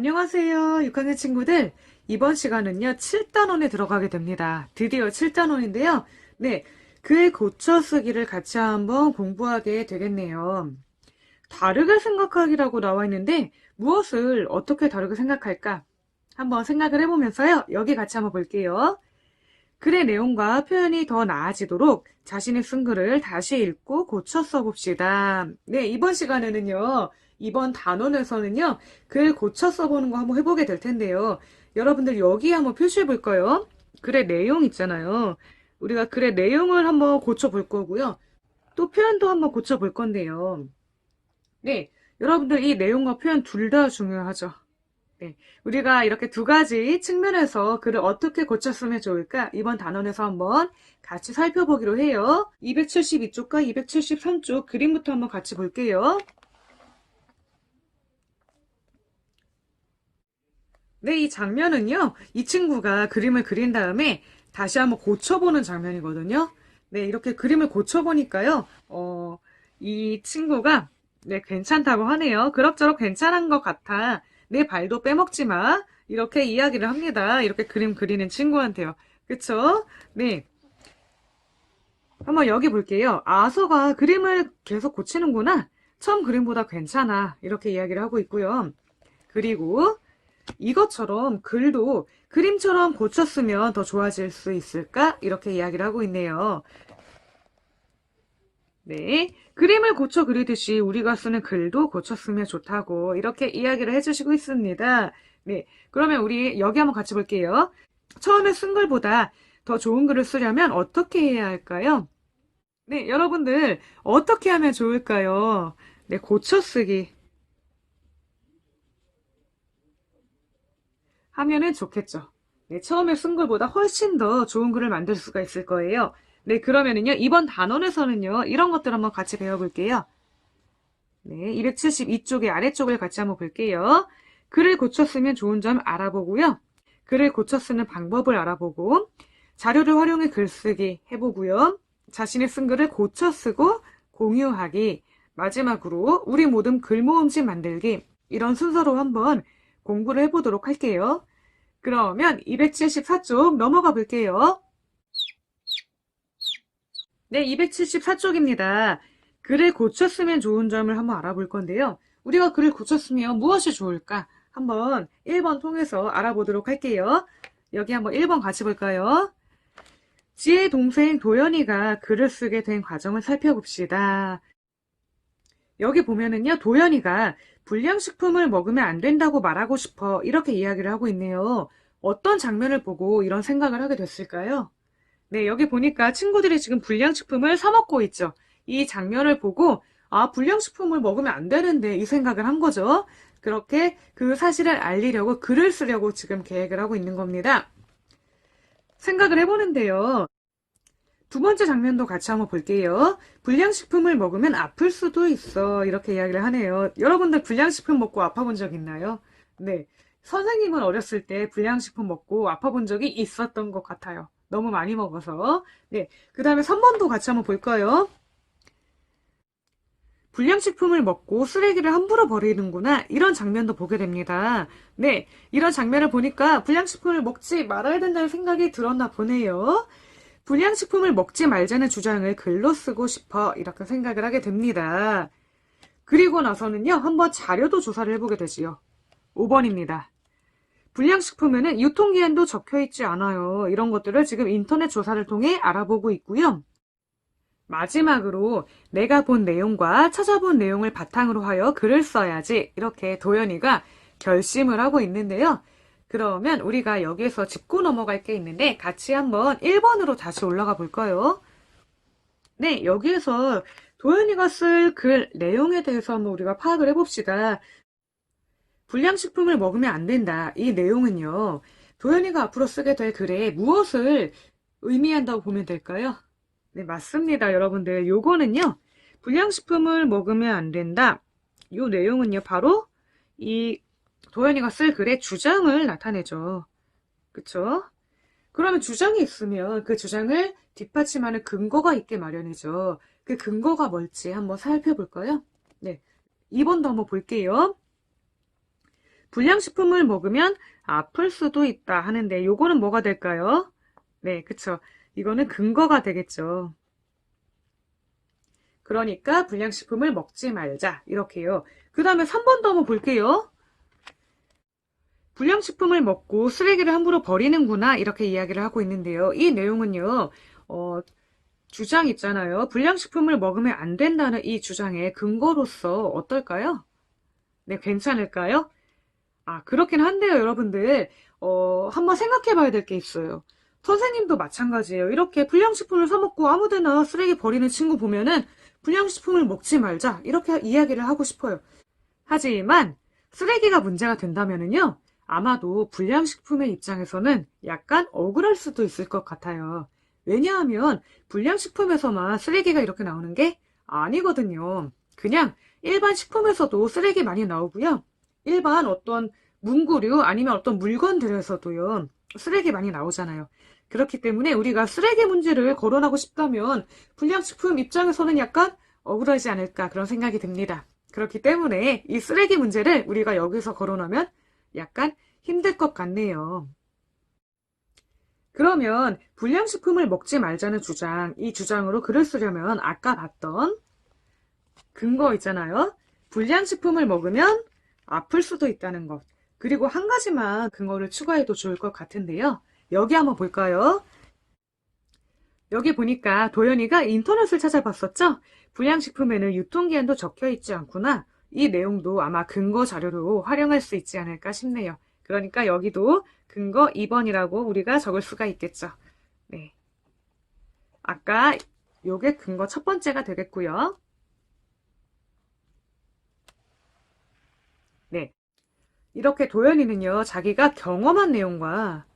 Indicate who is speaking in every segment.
Speaker 1: 안녕하세요, 6학년 친구들. 이번 시간은요, 7단원에 들어가게 됩니다. 드디어 7단원인데요. 네, 글 고쳐쓰기를 같이 한번 공부하게 되겠네요. 다르게 생각하기라고 나와 있는데, 무엇을 어떻게 다르게 생각할까? 한번 생각을 해보면서요, 여기 같이 한번 볼게요. 글의 내용과 표현이 더 나아지도록 자신이 쓴 글을 다시 읽고 고쳐 써봅시다. 네, 이번 시간에는요, 이번 단원에서는요, 글 고쳐 써보는 거 한번 해보게 될 텐데요. 여러분들 여기 한번 표시해 볼까요? 글의 내용 있잖아요. 우리가 글의 내용을 한번 고쳐 볼 거고요. 또 표현도 한번 고쳐 볼 건데요. 네, 여러분들 이 내용과 표현 둘 다 중요하죠. 네, 우리가 이렇게 두 가지 측면에서 글을 어떻게 고쳤으면 좋을까? 이번 단원에서 한번 같이 살펴보기로 해요. 272쪽과 273쪽 그림부터 한번 같이 볼게요. 네, 이 장면은요, 이 친구가 그림을 그린 다음에 다시 한번 고쳐보는 장면이거든요. 네, 이렇게 그림을 고쳐보니까요, 이 친구가, 네, 괜찮다고 하네요. 그럭저럭 괜찮은 것 같아. 내 발도 빼먹지 마. 이렇게 이야기를 합니다. 이렇게 그림 그리는 친구한테요. 그쵸? 네. 한번 여기 볼게요. 아서가 그림을 계속 고치는구나. 처음 그림보다 괜찮아. 이렇게 이야기를 하고 있고요. 그리고 이것처럼 글도 그림처럼 고쳤으면 더 좋아질 수 있을까? 이렇게 이야기를 하고 있네요. 네. 그림을 고쳐 그리듯이 우리가 쓰는 글도 고쳤으면 좋다고 이렇게 이야기를 해주시고 있습니다. 네. 그러면 우리 여기 한번 같이 볼게요. 처음에 쓴 글보다 더 좋은 글을 쓰려면 어떻게 해야 할까요? 네. 여러분들 어떻게 하면 좋을까요? 네. 고쳐쓰기 하면은 좋겠죠. 네, 처음에 쓴 글보다 훨씬 더 좋은 글을 만들 수가 있을 거예요. 네, 그러면은요, 이번 단원에서는요, 이런 것들 한번 같이 배워볼게요. 네, 272쪽의 아래쪽을 같이 한번 볼게요. 글을 고쳐 쓰면 좋은 점 알아보고요. 글을 고쳐 쓰는 방법을 알아보고, 자료를 활용해 글쓰기 해보고요. 자신이 쓴 글을 고쳐 쓰고 공유하기, 마지막으로 우리 모든 글모음집 만들기, 이런 순서로 한번 공부를 해보도록 할게요. 그러면 274쪽 넘어가 볼게요. 네, 274쪽입니다. 글을 고쳤으면 좋은 점을 한번 알아볼 건데요. 우리가 글을 고쳤으면 무엇이 좋을까? 한번 1번 통해서 알아보도록 할게요. 여기 한번 1번 같이 볼까요? 지혜의 동생 도연이가 글을 쓰게 된 과정을 살펴봅시다. 여기 보면은요, 도연이가 불량식품을 먹으면 안 된다고 말하고 싶어. 이렇게 이야기를 하고 있네요. 어떤 장면을 보고 이런 생각을 하게 됐을까요? 네, 여기 보니까 친구들이 지금 불량식품을 사 먹고 있죠. 이 장면을 보고, 아, 불량식품을 먹으면 안 되는데 이 생각을 한 거죠. 그렇게 그 사실을 알리려고 글을 쓰려고 지금 계획을 하고 있는 겁니다. 생각을 해보는데요. 두 번째 장면도 같이 한번 볼게요. 불량식품을 먹으면 아플 수도 있어. 이렇게 이야기를 하네요. 여러분들 불량식품 먹고 아파본 적 있나요? 네. 선생님은 어렸을 때 불량식품 먹고 아파본 적이 있었던 것 같아요. 너무 많이 먹어서. 네. 그 다음에 3번도 같이 한번 볼까요? 불량식품을 먹고 쓰레기를 함부로 버리는구나. 이런 장면도 보게 됩니다. 네. 이런 장면을 보니까 불량식품을 먹지 말아야 된다는 생각이 들었나 보네요. 불량식품을 먹지 말자는 주장을 글로 쓰고 싶어 이렇게 생각을 하게 됩니다. 그리고 나서는요, 한번 자료도 조사를 해보게 되지요. 5번입니다. 불량식품에는 유통기한도 적혀있지 않아요. 이런 것들을 지금 인터넷 조사를 통해 알아보고 있고요. 마지막으로 내가 본 내용과 찾아본 내용을 바탕으로 하여 글을 써야지 이렇게 도연이가 결심을 하고 있는데요. 그러면 우리가 여기에서 짚고 넘어갈 게 있는데 같이 한번 1번으로 다시 올라가 볼까요? 네, 여기에서 도연이가 쓸 글 내용에 대해서 한번 우리가 파악을 해봅시다. 불량식품을 먹으면 안 된다. 이 내용은요. 도연이가 앞으로 쓰게 될 글에 무엇을 의미한다고 보면 될까요? 네, 맞습니다, 여러분들. 요거는요. 불량식품을 먹으면 안 된다. 요 내용은요. 바로 이 도연이가 쓸 글의 주장을 나타내죠. 그쵸? 그러면 주장이 있으면 그 주장을 뒷받침하는 근거가 있게 마련이죠. 그 근거가 뭘지 한번 살펴볼까요? 네. 2번도 한번 볼게요. 불량식품을 먹으면 아플 수도 있다 하는데 요거는 뭐가 될까요? 네, 그쵸. 이거는 근거가 되겠죠. 그러니까 불량식품을 먹지 말자. 이렇게요. 그 다음에 3번 더 한번 볼게요. 불량식품을 먹고 쓰레기를 함부로 버리는구나. 이렇게 이야기를 하고 있는데요. 이 내용은요. 어, 주장 있잖아요. 불량식품을 먹으면 안 된다는 이 주장의 근거로서 어떨까요? 네, 괜찮을까요? 아, 그렇긴 한데요, 여러분들. 한번 생각해 봐야 될 게 있어요. 선생님도 마찬가지예요. 이렇게 불량식품을 사먹고 아무데나 쓰레기 버리는 친구 보면은 불량식품을 먹지 말자. 이렇게 이야기를 하고 싶어요. 하지만 쓰레기가 문제가 된다면은요. 아마도 불량식품의 입장에서는 약간 억울할 수도 있을 것 같아요. 왜냐하면 불량식품에서만 쓰레기가 이렇게 나오는 게 아니거든요. 그냥 일반 식품에서도 쓰레기 많이 나오고요. 일반 어떤 문구류 아니면 어떤 물건들에서도요. 쓰레기 많이 나오잖아요. 그렇기 때문에 우리가 쓰레기 문제를 거론하고 싶다면 불량식품 입장에서는 약간 억울하지 않을까 그런 생각이 듭니다. 그렇기 때문에 이 쓰레기 문제를 우리가 여기서 거론하면 약간 힘들 것 같네요. 그러면 불량식품을 먹지 말자는 주장, 이 주장으로 글을 쓰려면 아까 봤던 근거 있잖아요. 불량식품을 먹으면 아플 수도 있다는 것. 그리고 한 가지만 근거를 추가해도 좋을 것 같은데요. 여기 한번 볼까요? 여기 보니까 도연이가 인터넷을 찾아봤었죠? 불량식품에는 유통기한도 적혀 있지 않구나. 이 내용도 아마 근거 자료로 활용할 수 있지 않을까 싶네요. 그러니까 여기도 근거 2번이라고 우리가 적을 수가 있겠죠. 네. 아까 요게 근거 첫 번째가 되겠고요. 네. 이렇게 도연이는요, 자기가 경험한 내용과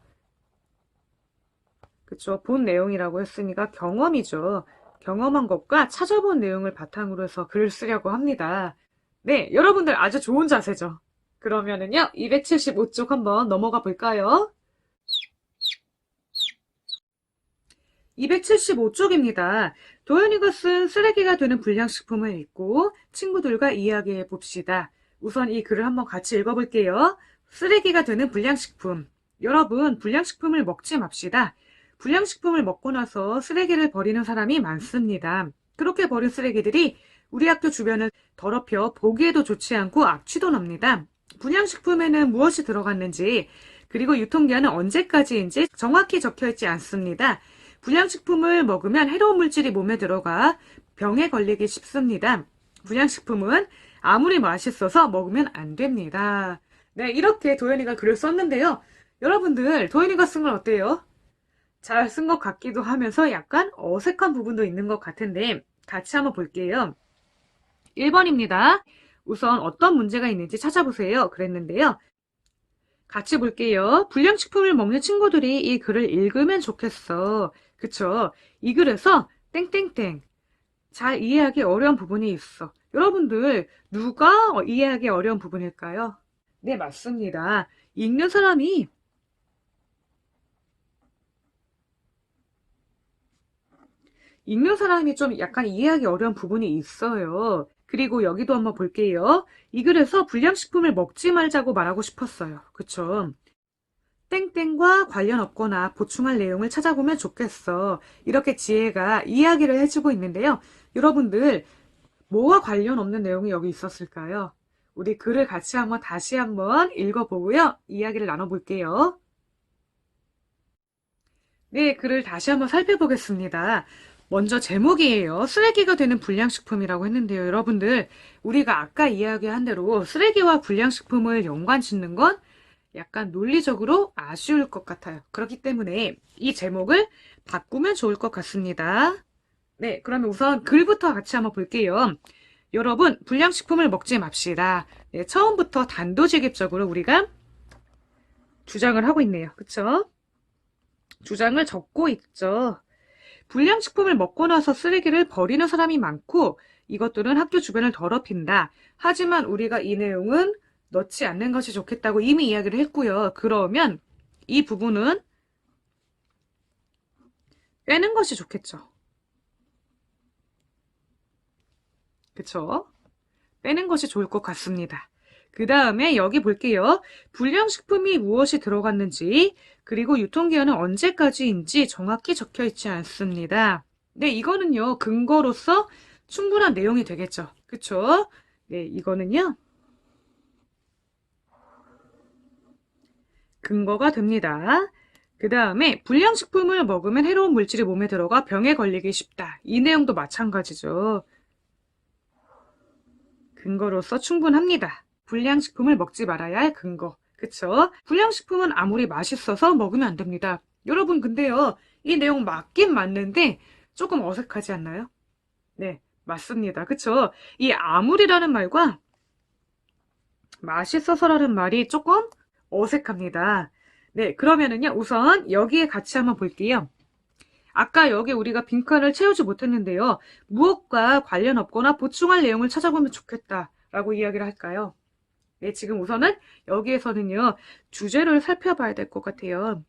Speaker 1: 그쵸. 본 내용이라고 했으니까 경험이죠. 경험한 것과 찾아본 내용을 바탕으로 해서 글을 쓰려고 합니다. 네, 여러분들 아주 좋은 자세죠. 그러면은요, 275쪽 한번 넘어가 볼까요? 275쪽입니다. 도현이가 쓴 쓰레기가 되는 불량식품을 읽고 친구들과 이야기해 봅시다. 우선 이 글을 한번 같이 읽어볼게요. 쓰레기가 되는 불량식품. 여러분, 불량식품을 먹지 맙시다. 불량식품을 먹고 나서 쓰레기를 버리는 사람이 많습니다. 그렇게 버린 쓰레기들이 우리 학교 주변을 더럽혀 보기에도 좋지 않고 악취도 납니다. 불량식품에는 무엇이 들어갔는지 그리고 유통기한은 언제까지인지 정확히 적혀 있지 않습니다. 불량식품을 먹으면 해로운 물질이 몸에 들어가 병에 걸리기 쉽습니다. 불량식품은 아무리 맛있어서 먹으면 안 됩니다. 네, 이렇게 도현이가 글을 썼는데요. 여러분들, 도현이가 쓴 건 어때요? 잘 쓴 것 같기도 하면서 약간 어색한 부분도 있는 것 같은데 같이 한번 볼게요. 1번입니다. 우선 어떤 문제가 있는지 찾아보세요. 그랬는데요. 같이 볼게요. 불량식품을 먹는 친구들이 이 글을 읽으면 좋겠어. 그쵸? 이 글에서 땡땡땡 잘 이해하기 어려운 부분이 있어. 여러분들 누가 이해하기 어려운 부분일까요? 네, 맞습니다. 읽는 사람이 좀 약간 이해하기 어려운 부분이 있어요. 그리고 여기도 한번 볼게요. 이 글에서 불량식품을 먹지 말자고 말하고 싶었어요. 그쵸? 땡땡과 관련 없거나 보충할 내용을 찾아보면 좋겠어. 이렇게 지혜가 이야기를 해주고 있는데요. 여러분들, 뭐와 관련 없는 내용이 여기 있었을까요? 우리 글을 같이 한번 다시 한번 읽어보고요. 이야기를 나눠볼게요. 네, 글을 다시 한번 살펴보겠습니다. 먼저 제목이에요. 쓰레기가 되는 불량식품이라고 했는데요. 여러분들, 우리가 아까 이야기한 대로 쓰레기와 불량식품을 연관 짓는 건 약간 논리적으로 아쉬울 것 같아요. 그렇기 때문에 이 제목을 바꾸면 좋을 것 같습니다. 네, 그러면 우선 글부터 같이 한번 볼게요. 여러분, 불량식품을 먹지 맙시다. 네, 처음부터 단도직입적으로 우리가 주장을 하고 있네요. 그쵸? 주장을 적고 있죠. 불량식품을 먹고 나서 쓰레기를 버리는 사람이 많고 이것들은 학교 주변을 더럽힌다. 하지만 우리가 이 내용은 넣지 않는 것이 좋겠다고 이미 이야기를 했고요. 그러면 이 부분은 빼는 것이 좋겠죠. 그쵸? 빼는 것이 좋을 것 같습니다. 그 다음에 여기 볼게요. 불량식품이 무엇이 들어갔는지, 그리고 유통기한은 언제까지인지 정확히 적혀 있지 않습니다. 네, 이거는요, 근거로서 충분한 내용이 되겠죠. 그쵸? 네, 이거는요, 근거가 됩니다. 그 다음에 불량식품을 먹으면 해로운 물질이 몸에 들어가 병에 걸리기 쉽다. 이 내용도 마찬가지죠. 근거로서 충분합니다. 불량식품을 먹지 말아야 할 근거. 그쵸? 불량식품은 아무리 맛있어서 먹으면 안 됩니다. 여러분, 근데요, 이 내용 맞긴 맞는데 조금 어색하지 않나요? 네, 맞습니다. 그쵸? 이 아무리라는 말과 맛있어서라는 말이 조금 어색합니다. 네, 그러면은요, 우선 여기에 같이 한번 볼게요. 아까 여기 우리가 빈칸을 채우지 못했는데요. 무엇과 관련 없거나 보충할 내용을 찾아보면 좋겠다라고 이야기를 할까요? 네, 지금 우선은 여기에서는요, 주제를 살펴봐야 될 것 같아요.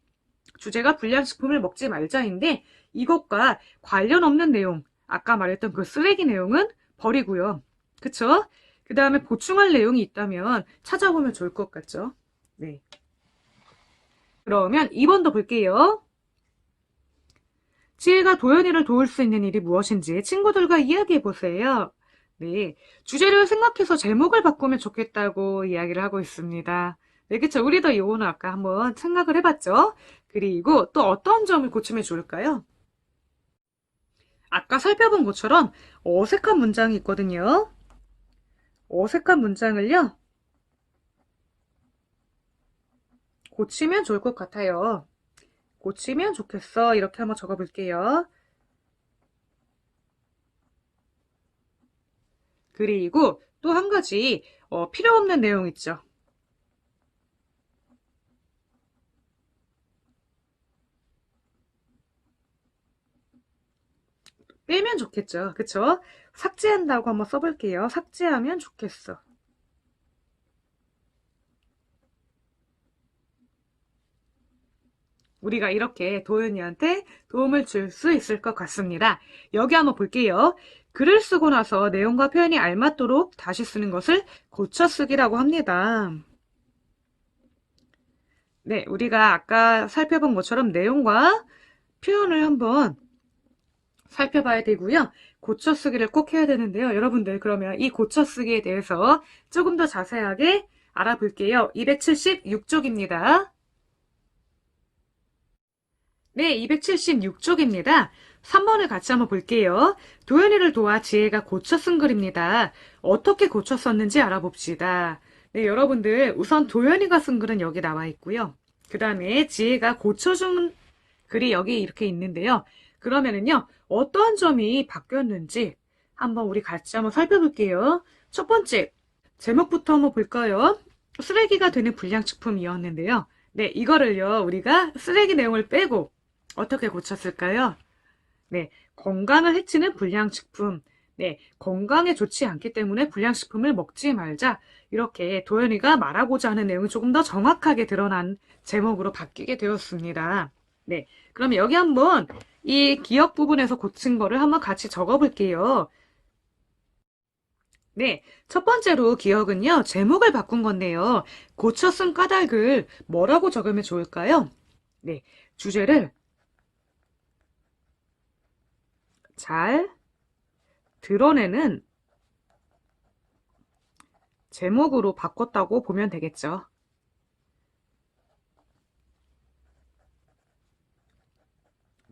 Speaker 1: 주제가 불량식품을 먹지 말자인데 이것과 관련 없는 내용, 아까 말했던 그 쓰레기 내용은 버리고요. 그쵸? 그 다음에 보충할 내용이 있다면 찾아보면 좋을 것 같죠? 네. 그러면 2번도 볼게요. 지혜가 도연이를 도울 수 있는 일이 무엇인지 친구들과 이야기해 보세요. 네. 주제를 생각해서 제목을 바꾸면 좋겠다고 이야기를 하고 있습니다. 네, 그쵸. 우리도 이거는 아까 한번 생각을 해봤죠? 그리고 또 어떤 점을 고치면 좋을까요? 아까 살펴본 것처럼 어색한 문장이 있거든요. 어색한 문장을요, 고치면 좋을 것 같아요. 고치면 좋겠어. 이렇게 한번 적어볼게요. 그리고 또 한 가지 필요 없는 내용 있죠. 빼면 좋겠죠. 그쵸? 삭제한다고 한번 써볼게요. 삭제하면 좋겠어. 우리가 이렇게 도윤이한테 도움을 줄 수 있을 것 같습니다. 여기 한번 볼게요. 글을 쓰고 나서 내용과 표현이 알맞도록 다시 쓰는 것을 고쳐쓰기라고 합니다. 네, 우리가 아까 살펴본 것처럼 내용과 표현을 한번 살펴봐야 되고요. 고쳐쓰기를 꼭 해야 되는데요. 여러분들, 그러면 이 고쳐쓰기에 대해서 조금 더 자세하게 알아볼게요. 276쪽입니다. 네, 276쪽입니다. 3번을 같이 한번 볼게요. 도연이를 도와 지혜가 고쳐 쓴 글입니다. 어떻게 고쳐 썼는지 알아봅시다. 네, 여러분들, 우선 도연이가 쓴 글은 여기 나와 있고요. 그 다음에 지혜가 고쳐준 글이 여기 이렇게 있는데요. 그러면은요, 어떤 점이 바뀌었는지 한번 우리 같이 한번 살펴볼게요. 첫 번째, 제목부터 한번 볼까요? 쓰레기가 되는 불량식품이었는데요. 네, 이거를요, 우리가 쓰레기 내용을 빼고 어떻게 고쳤을까요? 네, 건강을 해치는 불량식품. 네, 건강에 좋지 않기 때문에 불량식품을 먹지 말자. 이렇게 도연이가 말하고자 하는 내용이 조금 더 정확하게 드러난 제목으로 바뀌게 되었습니다. 네, 그러면 여기 한번 이 기억 부분에서 고친 거를 한번 같이 적어볼게요. 네, 첫 번째로 기억은요, 제목을 바꾼 건데요. 고쳐 쓴 까닭을 뭐라고 적으면 좋을까요? 네, 주제를 잘 드러내는 제목으로 바꿨다고 보면 되겠죠.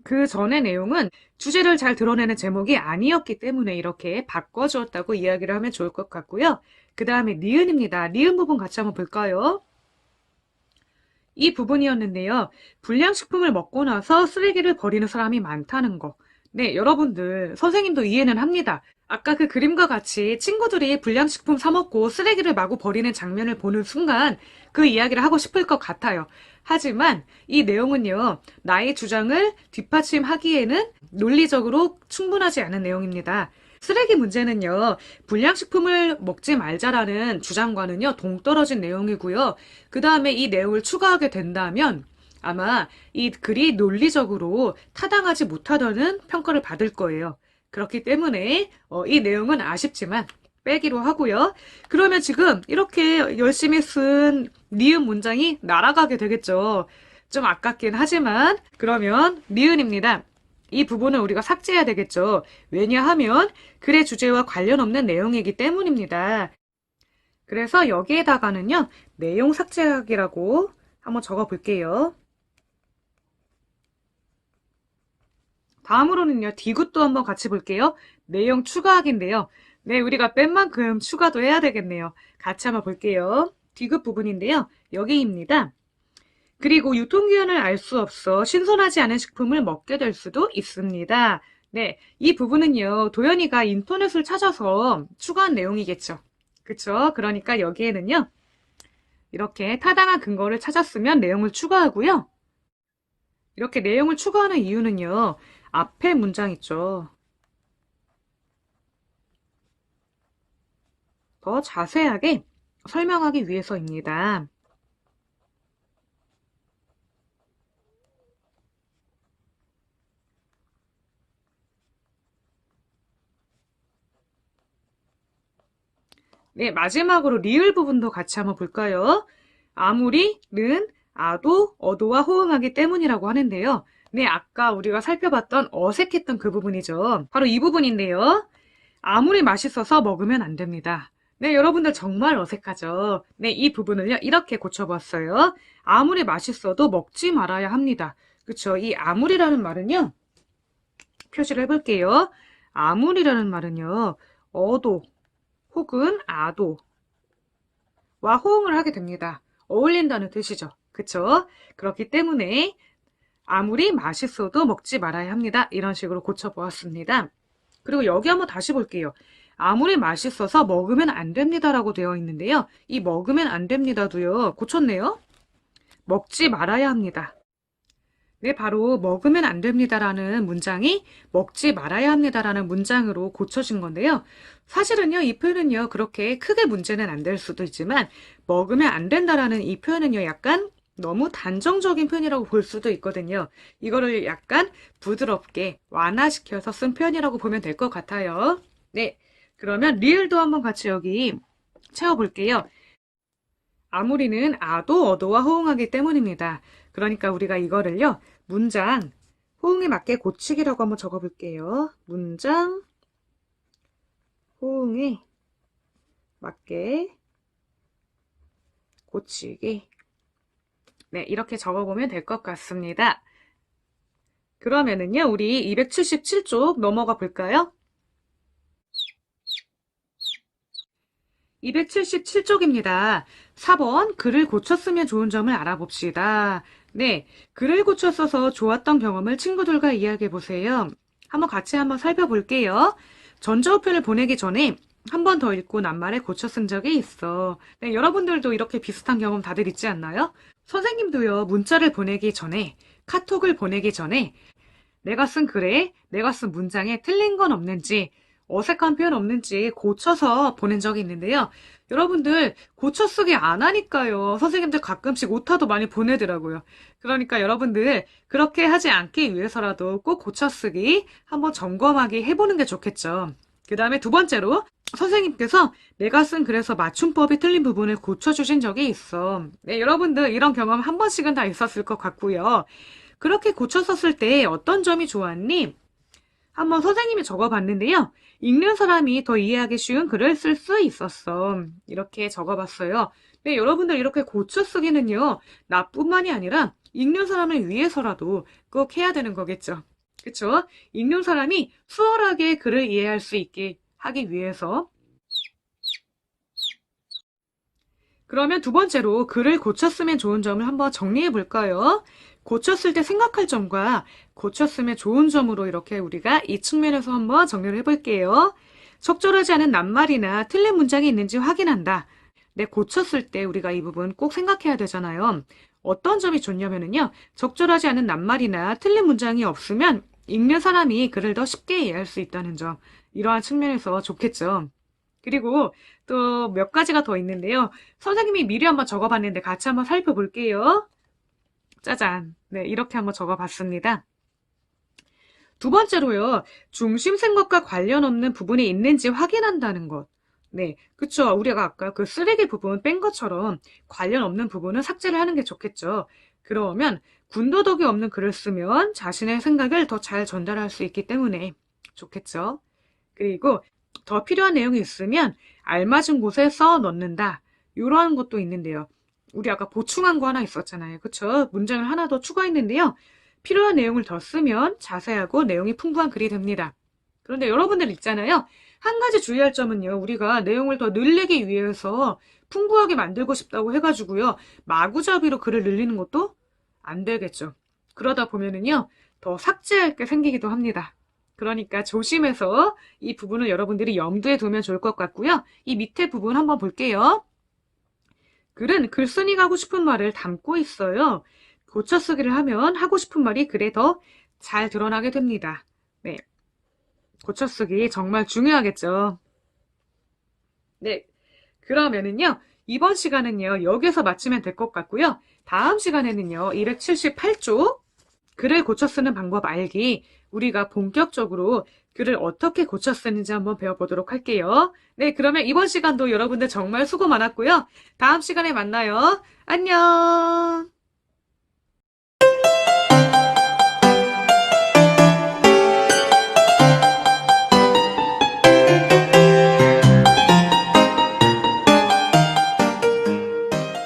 Speaker 1: 그 전의 내용은 주제를 잘 드러내는 제목이 아니었기 때문에 이렇게 바꿔주었다고 이야기를 하면 좋을 것 같고요. 그 다음에 니은입니다. 니은 부분 같이 한번 볼까요? 이 부분이었는데요. 불량식품을 먹고 나서 쓰레기를 버리는 사람이 많다는 거. 네, 여러분들, 선생님도 이해는 합니다. 아까 그 그림과 같이 친구들이 불량식품 사 먹고 쓰레기를 마구 버리는 장면을 보는 순간 그 이야기를 하고 싶을 것 같아요. 하지만 이 내용은요, 나의 주장을 뒷받침하기에는 논리적으로 충분하지 않은 내용입니다. 쓰레기 문제는요, 불량식품을 먹지 말자라는 주장과는요, 동떨어진 내용이고요. 그 다음에 이 내용을 추가하게 된다면 아마 이 글이 논리적으로 타당하지 못하다는 평가를 받을 거예요. 그렇기 때문에 이 내용은 아쉽지만 빼기로 하고요. 그러면 지금 이렇게 열심히 쓴 니은 문장이 날아가게 되겠죠. 좀 아깝긴 하지만 그러면 니은입니다. 이 부분을 우리가 삭제해야 되겠죠. 왜냐하면 글의 주제와 관련 없는 내용이기 때문입니다. 그래서 여기에다가는요, 내용 삭제하기라고 한번 적어 볼게요. 다음으로는요, 디귿도 한번 같이 볼게요. 내용 추가하기인데요. 네, 우리가 뺀 만큼 추가도 해야 되겠네요. 같이 한번 볼게요. 디귿 부분인데요. 여기입니다. 그리고 유통기한을 알 수 없어 신선하지 않은 식품을 먹게 될 수도 있습니다. 네, 이 부분은요, 도연이가 인터넷을 찾아서 추가한 내용이겠죠. 그쵸? 그러니까 여기에는요, 이렇게 타당한 근거를 찾았으면 내용을 추가하고요. 이렇게 내용을 추가하는 이유는요, 앞에 문장 있죠. 더 자세하게 설명하기 위해서입니다. 네, 마지막으로 리을 부분도 같이 한번 볼까요? 아무리는 아도, 어도와 호응하기 때문이라고 하는데요. 네, 아까 우리가 살펴봤던 어색했던 그 부분이죠. 바로 이 부분인데요. 아무리 맛있어서 먹으면 안 됩니다. 네, 여러분들 정말 어색하죠? 네, 이 부분을요, 이렇게 고쳐봤어요. 아무리 맛있어도 먹지 말아야 합니다. 그쵸? 이 아무리라는 말은요, 표시를 해볼게요. 아무리라는 말은요, 어도 혹은 아도와 호응을 하게 됩니다. 어울린다는 뜻이죠. 그쵸? 그렇기 때문에 아무리 맛있어도 먹지 말아야 합니다. 이런 식으로 고쳐보았습니다. 그리고 여기 한번 다시 볼게요. 아무리 맛있어서 먹으면 안 됩니다라고 되어 있는데요. 이 먹으면 안 됩니다도요. 고쳤네요. 먹지 말아야 합니다. 네, 바로 먹으면 안 됩니다라는 문장이 먹지 말아야 합니다라는 문장으로 고쳐진 건데요. 사실은요, 이 표현은요, 그렇게 크게 문제는 안 될 수도 있지만 먹으면 안 된다라는 이 표현은요, 약간 너무 단정적인 표현이라고 볼 수도 있거든요. 이거를 약간 부드럽게 완화시켜서 쓴 표현이라고 보면 될 것 같아요. 네, 그러면 리을도 한번 같이 여기 채워볼게요. 아무리는 아도, 어도와 호응하기 때문입니다. 그러니까 우리가 이거를요, 문장, 호응에 맞게 고치기라고 한번 적어볼게요. 문장, 호응에 맞게 고치기. 네, 이렇게 적어보면 될 것 같습니다. 그러면은요, 우리 277쪽 넘어가 볼까요? 277쪽입니다. 4번, 글을 고쳤으면 좋은 점을 알아봅시다. 네, 글을 고쳐 써서 좋았던 경험을 친구들과 이야기해 보세요. 한번 살펴볼게요. 전자우편을 보내기 전에 한 번 더 읽고 낱말에 고쳐 쓴 적이 있어. 네, 여러분들도 이렇게 비슷한 경험 다들 있지 않나요? 선생님도요, 문자를 보내기 전에, 카톡을 보내기 전에 내가 쓴 글에, 내가 쓴 문장에 틀린 건 없는지, 어색한 표현 없는지 고쳐서 보낸 적이 있는데요. 여러분들 고쳐 쓰기 안 하니까요. 선생님들 가끔씩 오타도 많이 보내더라고요. 그러니까 여러분들 그렇게 하지 않기 위해서라도 꼭 고쳐 쓰기 한번 점검하기 해보는 게 좋겠죠. 그 다음에 두 번째로 선생님께서 내가 쓴 글에서 맞춤법이 틀린 부분을 고쳐주신 적이 있어. 네, 여러분들 이런 경험 한 번씩은 다 있었을 것 같고요. 그렇게 고쳐 썼을 때 어떤 점이 좋았니? 한번 선생님이 적어봤는데요. 읽는 사람이 더 이해하기 쉬운 글을 쓸 수 있었어. 이렇게 적어봤어요. 네, 여러분들 이렇게 고쳐 쓰기는요. 나뿐만이 아니라 읽는 사람을 위해서라도 꼭 해야 되는 거겠죠. 그쵸? 읽는 사람이 수월하게 글을 이해할 수 있게 하기 위해서. 그러면 두 번째로 글을 고쳤으면 좋은 점을 한번 정리해 볼까요? 고쳤을 때 생각할 점과 고쳤으면 좋은 점으로 이렇게 우리가 이 측면에서 한번 정리를 해볼게요. 적절하지 않은 낱말이나 틀린 문장이 있는지 확인한다. 네, 고쳤을 때 우리가 이 부분 꼭 생각해야 되잖아요. 어떤 점이 좋냐면요. 적절하지 않은 낱말이나 틀린 문장이 없으면 읽는 사람이 글을 더 쉽게 이해할 수 있다는 점. 이러한 측면에서 좋겠죠. 그리고 또 몇 가지가 더 있는데요. 선생님이 미리 한번 적어봤는데 같이 한번 살펴볼게요. 짜잔. 네, 이렇게 한번 적어봤습니다. 두 번째로요. 중심 생각과 관련 없는 부분이 있는지 확인한다는 것. 네, 그쵸. 우리가 아까 그 쓰레기 부분 뺀 것처럼 관련 없는 부분은 삭제를 하는 게 좋겠죠. 그러면 군더더기 없는 글을 쓰면 자신의 생각을 더 잘 전달할 수 있기 때문에 좋겠죠. 그리고 더 필요한 내용이 있으면 알맞은 곳에 써 넣는다. 이런 것도 있는데요. 우리 아까 보충한 거 하나 있었잖아요. 그쵸? 문장을 하나 더 추가했는데요. 필요한 내용을 더 쓰면 자세하고 내용이 풍부한 글이 됩니다. 그런데 여러분들 있잖아요. 한 가지 주의할 점은요. 우리가 내용을 더 늘리기 위해서 풍부하게 만들고 싶다고 해가지고요. 마구잡이로 글을 늘리는 것도 안 되겠죠. 그러다 보면은요. 더 삭제할 게 생기기도 합니다. 그러니까 조심해서 이 부분을 여러분들이 염두에 두면 좋을 것 같고요. 이 밑에 부분 한번 볼게요. 글은 글쓴이가 하고 싶은 말을 담고 있어요. 고쳐쓰기를 하면 하고 싶은 말이 글에 더 잘 드러나게 됩니다. 네, 고쳐쓰기 정말 중요하겠죠. 네, 그러면은요. 이번 시간은요. 여기서 마치면 될 것 같고요. 다음 시간에는요. 278쪽 글을 고쳐 쓰는 방법 알기, 우리가 본격적으로 글을 어떻게 고쳐 쓰는지 한번 배워보도록 할게요. 네, 그러면 이번 시간도 여러분들 정말 수고 많았고요. 다음 시간에 만나요. 안녕!